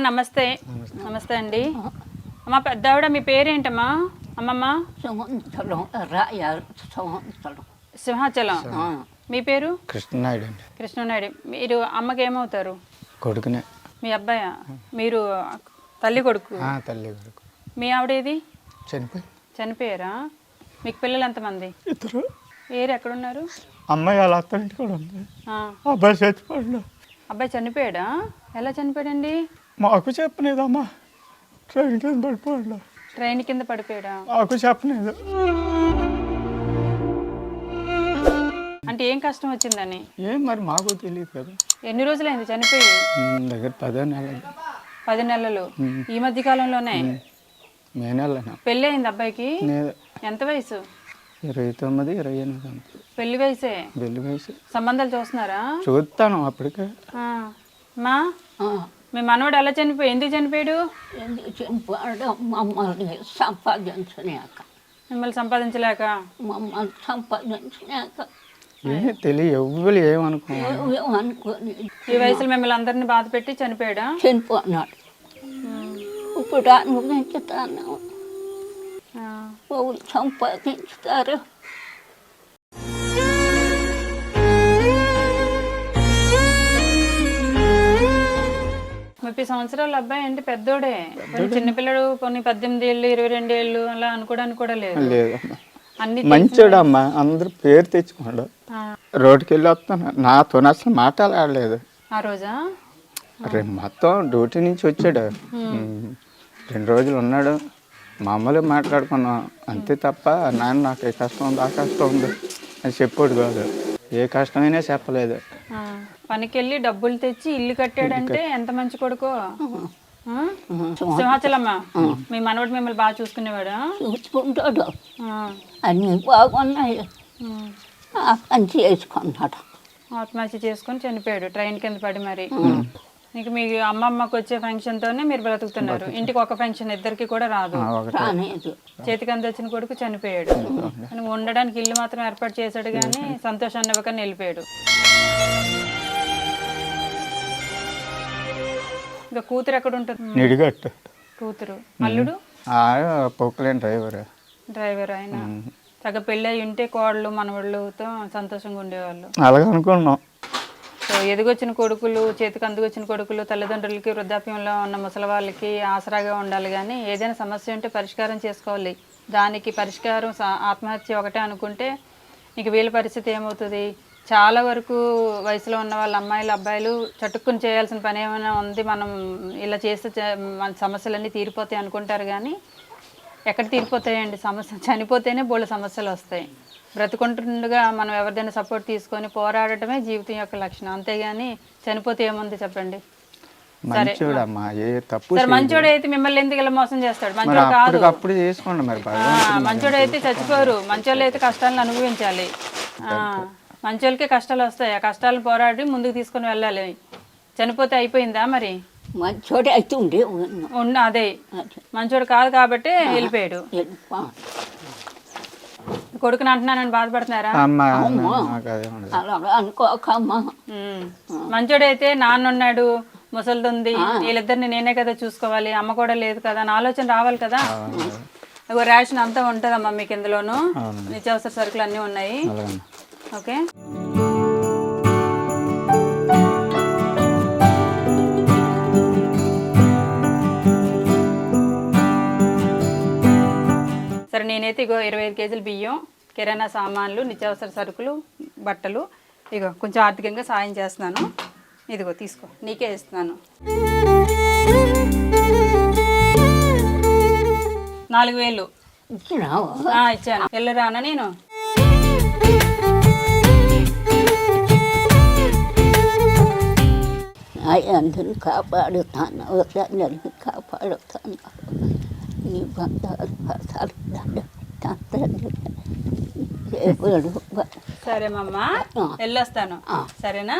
నమస్తే. నమస్తే అండి. అమ్మ పెద్దావిడ మీ పేరేంటమ్మా? అమ్మమ్మ సింహాచలం. మీ పేరు? కృష్ణనాయుడు అండి. కృష్ణనాయుడు. మీరు అమ్మకి ఏమవుతారు? కొడుకునే. మీ అబ్బాయి? మీరు తల్లి కొడుకు? తల్లి కొడుకు. మీ ఆవిడేది? చనిపోయారా? మీకు పిల్లలు ఎంతమంది? ఇద్దరు. వేరు ఎక్కడున్నారు? అమ్మాయి వాళ్ళ అత్తంటి కూడా ఉంది. అబ్బాయి చచ్చిపోయాడు. అబ్బాయి చనిపోయాడా? ఎలా చనిపోయాడండి? మాకు చెప్పలేదమ్మా. ట్రైన్ కింద పడిపోయాడు. ట్రైన్ కింద పడిపోయాడా? మాకు చెప్పలేదు. అంటే ఏం కష్టం వచ్చిందని? ఏం మరి మాకు తెలియదు కదా. ఎన్ని రోజులైంది చనిపోయి? దగ్గర 10 నెలలు. 10 నెలలు. ఈ మధ్య కాలంలోనే? మే నెలనా. పెళ్ళి అయింది అబ్బాయికి? ఎంత వయసు? 29, 28. పెళ్లి వయసే? పెళ్లి వయసు. సంబంధాలు చూస్తున్నారా? చూస్తాను అప్పటికే. మా మీ మనవాడు ఎలా చనిపోయి ఎందుకు చనిపోయాడు? మమ్మల్ని సంపాదించలేక. మిమ్మల్ని సంపాదించలేక? మమ్మల్ని సంపాదించలేక ఎవ్వరు ఏమనుకోని ఈ వయసులో మిమ్మల్ని అందరినీ బాధ పెట్టి చనిపోయాడా? చనిపోన్నాడు. ఇప్పుడు అనుభవించుతాను. వాళ్ళు సంపాదించుతారు. 30 సంవత్సరాల అబ్బాయి అంటే పెద్దోడే. చిన్నపిల్లడు కొన్ని 18 ఏళ్ళు 22 ఏళ్ళు అలా అనుకోవడానికి కూడా లేదు. అన్ని మంచోడు అమ్మా. అందరు పేరు తెచ్చుకోండు. రోడ్డుకి వెళ్ళి వస్తాను. నాతో అసలు మాట్లాడలేదు. ఆ రోజా? రేపు మొత్తం డ్యూటీ నుంచి వచ్చాడు. 2 రోజులు ఉన్నాడు. మామూలుగా మాట్లాడుకున్నాం అంతే తప్ప నాన్న నాకు ఏ కష్టం ఉంది ఆ కష్టం ఉంది అని చెప్పాడు కాదు. ఏ కష్టమైనా చెప్పలేదు. పనికి వెళ్ళి డబ్బులు తెచ్చి ఇల్లు కట్టాడంటే ఎంత మంచి కొడుకో. సింహాచలమ్మ మీ మనవడు మిమ్మల్ని బాగా చూసుకునేవాడు? చూసుకుంటాడు. అన్నీ బాగున్నాయి. పని చేసుకున్నాడు. ఆత్మహత్య చేసుకొని చనిపోయాడు ట్రైన్ కింద పడి. మరి మీకు మీ అమ్మమ్మకి వచ్చే ఫంక్షన్ తోనే మీరు బ్రతుకుతున్నారు. ఇంటికి ఒక ఫంక్షన్ ఇద్దరికి కూడా రాదు. చేతికి అందొచ్చిన కొడుకు చనిపోయాడు. ఉండడానికి ఇల్లు మాత్రం ఏర్పాటు చేశాడు కానీ సంతోషాన్ని ఇవ్వకని వెళ్ళిపోయాడు. ఇంకా కూతురు ఎక్కడ ఉంటుంది? కూతురు. అల్లుడు? పొక్కులేని డ్రైవర్. ఆయన చక్కగా పెళ్ళి అయి ఉంటే కోడళ్ళు మనవాళ్ళతో సంతోషంగా ఉండేవాళ్ళు. అలాగే అనుకున్నాం. సో ఎదిగొచ్చిన కొడుకులు, చేతికి అందుకొచ్చిన కొడుకులు తల్లిదండ్రులకి, వృద్ధాప్యంలో ఉన్న ముసలి వాళ్ళకి ఆసరాగా ఉండాలి. కానీ ఏదైనా సమస్య ఉంటే పరిష్కారం చేసుకోవాలి. దానికి పరిష్కారం ఆత్మహత్య ఒకటే అనుకుంటే ఇంక వీళ్ళ పరిస్థితి ఏమవుతుంది? చాలా వరకు వయసులో ఉన్న వాళ్ళ అమ్మాయిలు అబ్బాయిలు చటుక్కుని చేయాల్సిన పని ఏమైనా ఉంది, మనం ఇలా చేస్తే మన సమస్యలన్నీ తీరిపోతాయి అనుకుంటారు. కానీ ఎక్కడ తీరిపోతాయండి? సమస్య చనిపోతేనే బోళ్ళ సమస్యలు వస్తాయి. బ్రతుకుంటుండగా మనం ఎవరిదైనా సపోర్ట్ తీసుకొని పోరాడటమే జీవితం యొక్క లక్షణం. అంతేగాని చనిపోతే ఏముంది చెప్పండి? సరే మంచోడు అయితే మిమ్మల్ని ఎందుకు ఇలా మోసం చేస్తాడు? మంచోడు కాదు. మంచోడు అయితే చచ్చిపోరు. మంచోళ్ళు అయితే కష్టాలను అనుభవించాలి. మంచోళ్ళకే కష్టాలు వస్తాయి. ఆ కష్టాలను పోరాడి ముందుకు తీసుకొని వెళ్ళాలి. చనిపోతే అయిపోయిందా? మరి మంచోడే అయితే అదే మంచోడు కాదు కాబట్టి వెళ్ళిపోయాడు. కొడుకుని అంటున్నానని బాధపడుతున్నారా? మంచోడైతే నాన్న ఉన్నాడు, ముసలిదుంది, వీళ్ళిద్దరిని నేనే కదా చూసుకోవాలి, అమ్మ కూడా లేదు కదా అని ఆలోచన రావాలి కదా. రేషన్ అంతా ఉంటుందమ్మా మీకు ఇందులోను. నిత్యావసర సరుకులు అన్నీ ఉన్నాయి. ఓకే. సరే నేనైతే ఇగో 25 కేజీలు బియ్యం, కిరాణా సామాన్లు, నిత్యావసర సరుకులు, బట్టలు ఇగో కొంచెం ఆర్థికంగా సాయం చేస్తున్నాను. ఇదిగో తీసుకో, నీకే ఇస్తున్నాను. 4,000 ఇచ్చాను. వెళ్ళరానా నేను? అందరిని కాపాడుతాను, కాపాడుతాను. నీ బంధాలు సరే మమ్మ వెళ్ళొస్తాను. సరేనా?